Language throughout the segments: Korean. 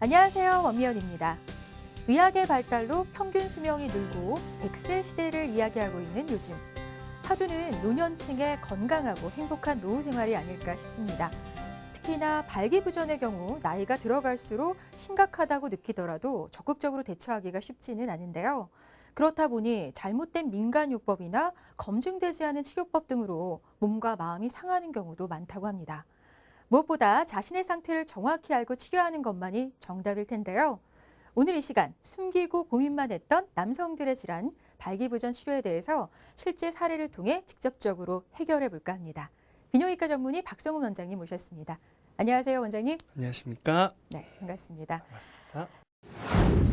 안녕하세요. 원미연입니다. 의학의 발달로 평균 수명이 늘고 100세 시대를 이야기하고 있는 요즘. 화두는 노년층의 건강하고 행복한 노후 생활이 아닐까 싶습니다. 특히나 발기부전의 경우 나이가 들어갈수록 심각하다고 느끼더라도 적극적으로 대처하기가 쉽지는 않은데요. 그렇다 보니 잘못된 민간요법이나 검증되지 않은 치료법 등으로 몸과 마음이 상하는 경우도 많다고 합니다. 무엇보다 자신의 상태를 정확히 알고 치료하는 것만이 정답일 텐데요. 오늘 이 시간 숨기고 고민만 했던 남성들의 질환, 발기부전 치료에 대해서 실제 사례를 통해 직접적으로 해결해 볼까 합니다. 비뇨기과 전문의 박성훈 원장님 모셨습니다. 안녕하세요, 원장님. 안녕하십니까? 네, 반갑습니다. 반갑습니다.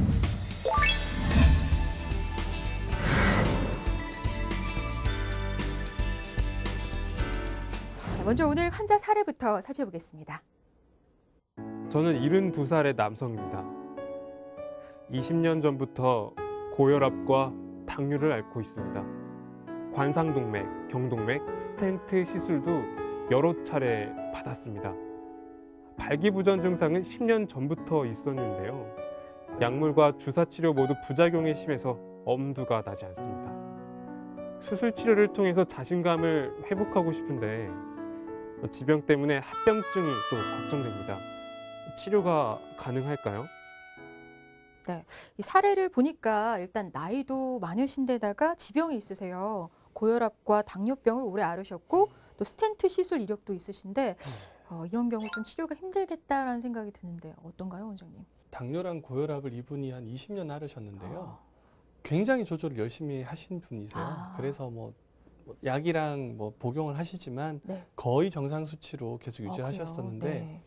자, 먼저 오늘 환자 사례부터 살펴보겠습니다. 저는 72살의 남성입니다. 20년 전부터 고혈압과 당뇨를 앓고 있습니다. 관상동맥, 경동맥, 스텐트 시술도 여러 차례 받았습니다. 발기부전 증상은 10년 전부터 있었는데요. 약물과 주사치료 모두 부작용이 심해서 엄두가 나지 않습니다. 수술 치료를 통해서 자신감을 회복하고 싶은데 지병 때문에 합병증이 또 걱정됩니다. 치료가 가능할까요? 네, 이 사례를 보니까 일단 나이도 많으신데다가 지병이 있으세요. 고혈압과 당뇨병을 오래 앓으셨고 또 스텐트 시술 이력도 있으신데 이런 경우 좀 치료가 힘들겠다라는 생각이 드는데 어떤가요, 원장님? 당뇨랑 고혈압을 이분이 한 20년 앓으셨는데요. 굉장히 조절을 열심히 하신 분이세요. 그래서 뭐 약이랑 뭐 복용을 하시지만 네. 거의 정상 수치로 계속 유지를 그래요? 하셨었는데 네.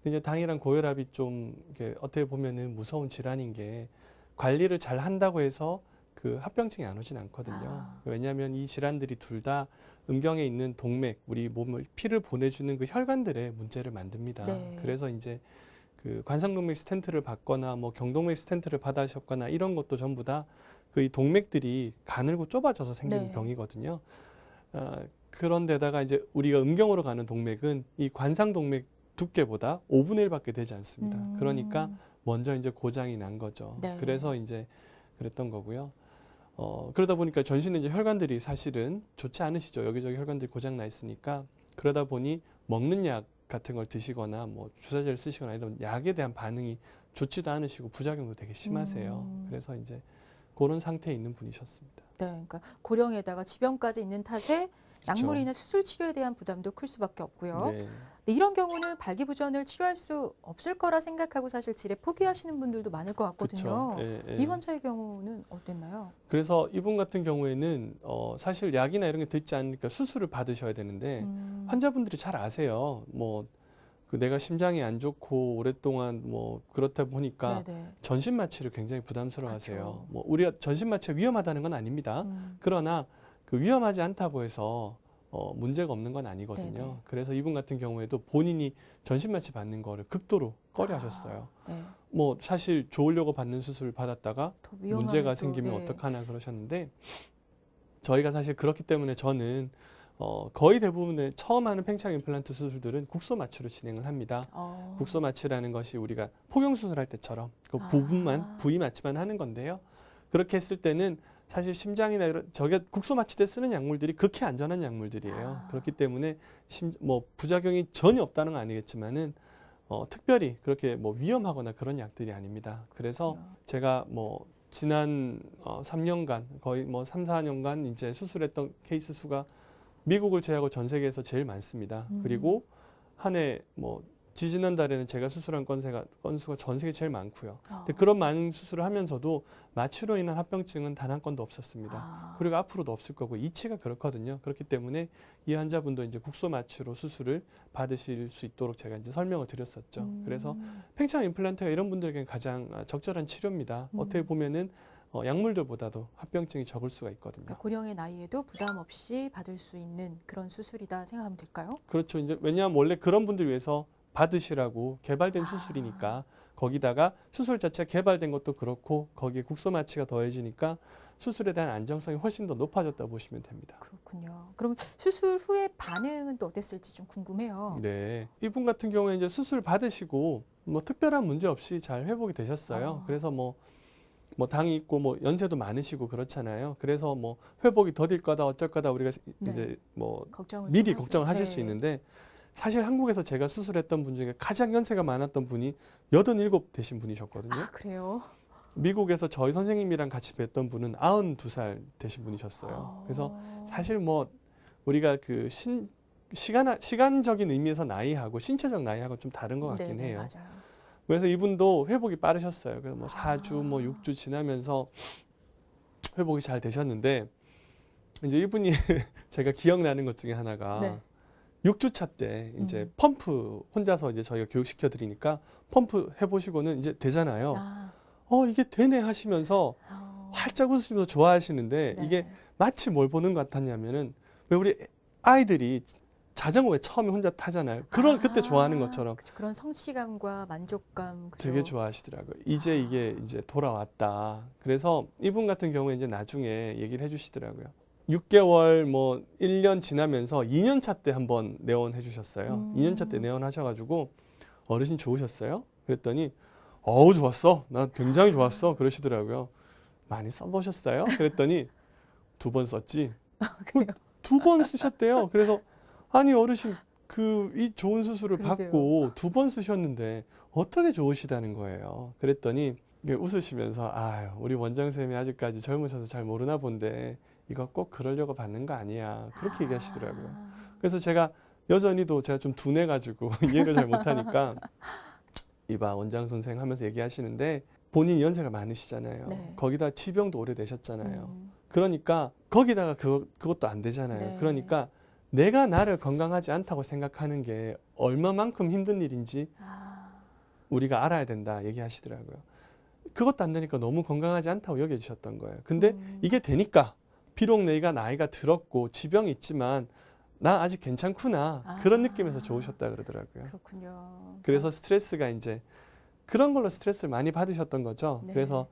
근데 이제 당이랑 고혈압이 좀 이렇게 어떻게 보면은 무서운 질환인 게 관리를 잘 한다고 해서 그 합병증이 안 오진 않거든요. 왜냐하면 이 질환들이 둘 다 음경에 있는 동맥, 우리 몸을 피를 보내주는 그 혈관들에 문제를 만듭니다. 네. 그래서 이제 그 관상동맥 스텐트를 받거나 뭐 경동맥 스텐트를 받으셨거나 이런 것도 전부 다 그 이 동맥들이 가늘고 좁아져서 생기는 네. 병이거든요. 그런데다가 이제 우리가 음경으로 가는 동맥은 이 관상동맥 두께보다 5분의 1밖에 되지 않습니다. 그러니까 먼저 이제 고장이 난 거죠. 네. 그래서 이제 그랬던 거고요. 그러다 보니까 전신의 이제 혈관들이 사실은 좋지 않으시죠. 여기저기 혈관들이 고장 나 있으니까 그러다 보니 먹는 약 같은 걸 드시거나 뭐 주사제를 쓰시거나 이런 약에 대한 반응이 좋지도 않으시고 부작용도 되게 심하세요. 그래서 이제 그런 상태에 있는 분이셨습니다. 네, 그러니까 고령에다가 지병까지 있는 탓에 약물이나 수술 치료에 대한 부담도 클 수밖에 없고요. 네. 근데 이런 경우는 발기부전을 치료할 수 없을 거라 생각하고 사실 질에 포기하시는 분들도 많을 것 같거든요. 그쵸. 예, 예. 이 환자의 경우는 어땠나요? 그래서 이분 같은 경우에는 사실 약이나 이런 게 듣지 않으니까 수술을 받으셔야 되는데 환자분들이 잘 아세요. 뭐 그 내가 심장이 안 좋고 오랫동안 뭐 그렇다 보니까 네네. 전신 마취를 굉장히 부담스러워하세요. 그쵸. 뭐 우리가 전신 마취가 위험하다는 건 아닙니다. 그러나 그 위험하지 않다고 해서 문제가 없는 건 아니거든요. 네네. 그래서 이분 같은 경우에도 본인이 전신 마취 받는 거를 극도로 꺼려하셨어요. 네. 뭐 사실 좋으려고 받는 수술을 받았다가 더 위험하게 문제가 또, 생기면 네. 어떡하나 그러셨는데 저희가 사실 그렇기 때문에 저는 거의 대부분의 처음 하는 팽창 임플란트 수술들은 국소 마취로 진행을 합니다. 국소 마취라는 것이 우리가 포경 수술할 때처럼 그 부분만 부위 마취만 하는 건데요. 그렇게 했을 때는 사실 심장이나 이런 저게 국소 마취 때 쓰는 약물들이 극히 안전한 약물들이에요. 그렇기 때문에 뭐 부작용이 전혀 없다는 건 아니겠지만은 특별히 그렇게 뭐 위험하거나 그런 약들이 아닙니다. 그래서 제가 뭐 지난 3년간 거의 뭐 3, 4년간 이제 수술했던 케이스 수가 미국을 제외하고 전 세계에서 제일 많습니다. 그리고 한 해 뭐 지지난달에는 제가 수술한 건수가 전 세계 제일 많고요. 근데 그런 많은 수술을 하면서도 마취로 인한 합병증은 단 한 건도 없었습니다. 그리고 앞으로도 없을 거고 이치가 그렇거든요. 그렇기 때문에 이 환자분도 이제 국소 마취로 수술을 받으실 수 있도록 제가 이제 설명을 드렸었죠. 그래서 팽창 임플란트가 이런 분들에게는 가장 적절한 치료입니다. 어떻게 보면은 약물들보다도 합병증이 적을 수가 있거든요. 그러니까 고령의 나이에도 부담 없이 받을 수 있는 그런 수술이다 생각하면 될까요? 그렇죠. 이제 왜냐하면 원래 그런 분들 위해서 받으시라고 개발된 수술이니까 거기다가 수술 자체가 개발된 것도 그렇고 거기에 국소 마취가 더해지니까 수술에 대한 안정성이 훨씬 더 높아졌다 보시면 됩니다. 그렇군요. 그럼 수술 후에 반응은 또 어땠을지 좀 궁금해요. 네, 이분 같은 경우에 이제 수술 받으시고 뭐 특별한 문제 없이 잘 회복이 되셨어요. 그래서 뭐 당이 있고 뭐 연세도 많으시고 그렇잖아요. 그래서 뭐 회복이 더딜 거다 어쩔 거다 우리가 네. 이제 뭐 걱정을 미리 좀 걱정을 하실 네. 수 있는데 사실 한국에서 제가 수술했던 분 중에 가장 연세가 많았던 분이 87 되신 분이셨거든요. 아, 그래요? 미국에서 저희 선생님이랑 같이 뵀던 분은 92살 되신 분이셨어요. 그래서 사실 뭐 우리가 그 시간적인 의미에서 나이하고 신체적 나이하고 좀 다른 것 같긴 네네, 해요. 맞아요. 그래서 이분도 회복이 빠르셨어요. 그래서 뭐 4주, 뭐 6주 지나면서 회복이 잘 되셨는데 이제 이분이 제가 기억나는 것 중에 하나가 네. 6주차 때 이제 펌프 혼자서 이제 저희가 교육시켜 드리니까 펌프 해보시고는 이제 되잖아요. 이게 되네 하시면서 활짝 웃으시면서 좋아하시는데 네. 이게 마치 뭘 보는 것 같았냐면은 왜 우리 아이들이 자전거 왜 처음에 혼자 타잖아요. 그때 좋아하는 것처럼 그쵸, 그런 성취감과 만족감 그죠? 되게 좋아하시더라고요. 이제 이게 이제 돌아왔다. 그래서 이분 같은 경우에 이제 나중에 얘기를 해주시더라고요. 6개월 뭐 1년 지나면서 2년 차 때 한번 내원해 주셨어요. 2년 차 때 내원하셔가지고 어르신 좋으셨어요? 그랬더니 어우 좋았어. 난 굉장히 좋았어. 그러시더라고요. 많이 써보셨어요? 그랬더니 2번 썼지. 그래요? 2번 쓰셨대요. 그래서 아니 어르신 이 좋은 수술을 그러게요. 받고 2번 쓰셨는데 어떻게 좋으시다는 거예요. 그랬더니 웃으시면서 아유 우리 원장 선생님이 아직까지 젊으셔서 잘 모르나 본데 이거 꼭 그러려고 받는 거 아니야. 그렇게 얘기하시더라고요. 그래서 제가 여전히도 제가 좀 둔해가지고 이해를 잘 못하니까 이봐 원장 선생 하면서 얘기하시는데 본인이 연세가 많으시잖아요. 네. 거기다 지병도 오래되셨잖아요. 그러니까 거기다가 그것도 안 되잖아요. 네. 그러니까 내가 나를 건강하지 않다고 생각하는 게 얼마만큼 힘든 일인지 우리가 알아야 된다 얘기하시더라고요. 그것도 안 되니까 너무 건강하지 않다고 여겨주셨던 거예요. 근데 이게 되니까 비록 내가 나이가 들었고 지병이 있지만 나 아직 괜찮구나 그런 느낌에서 좋으셨다 그러더라고요. 그렇군요. 그래서 스트레스가 이제 그런 걸로 스트레스를 많이 받으셨던 거죠. 네. 그래서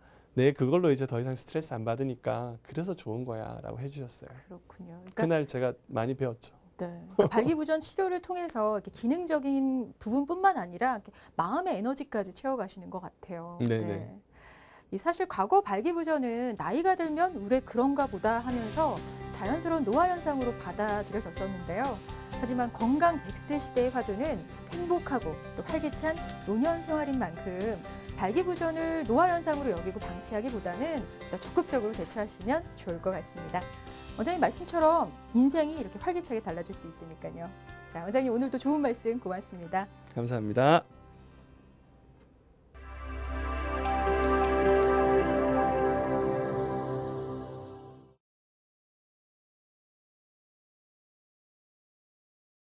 그걸로 이제 더 이상 스트레스 안 받으니까 그래서 좋은 거야 라고 해주셨어요. 그렇군요. 그러니까 그날 제가 많이 배웠죠. 네. 그러니까 발기부전 치료를 통해서 이렇게 기능적인 부분뿐만 아니라 이렇게 마음의 에너지까지 채워가시는 것 같아요. 네네. 이 사실 과거 발기부전은 나이가 들면 왜 그런가 보다 하면서 자연스러운 노화 현상으로 받아들여졌었는데요. 하지만 건강 100세 시대의 화두는 행복하고 또 활기찬 노년 생활인 만큼 발기부전을 노화 현상으로 여기고 방치하기보다는 더 적극적으로 대처하시면 좋을 것 같습니다. 원장님 말씀처럼 인생이 이렇게 활기차게 달라질 수 있으니까요. 자, 원장님 오늘도 좋은 말씀 고맙습니다. 감사합니다.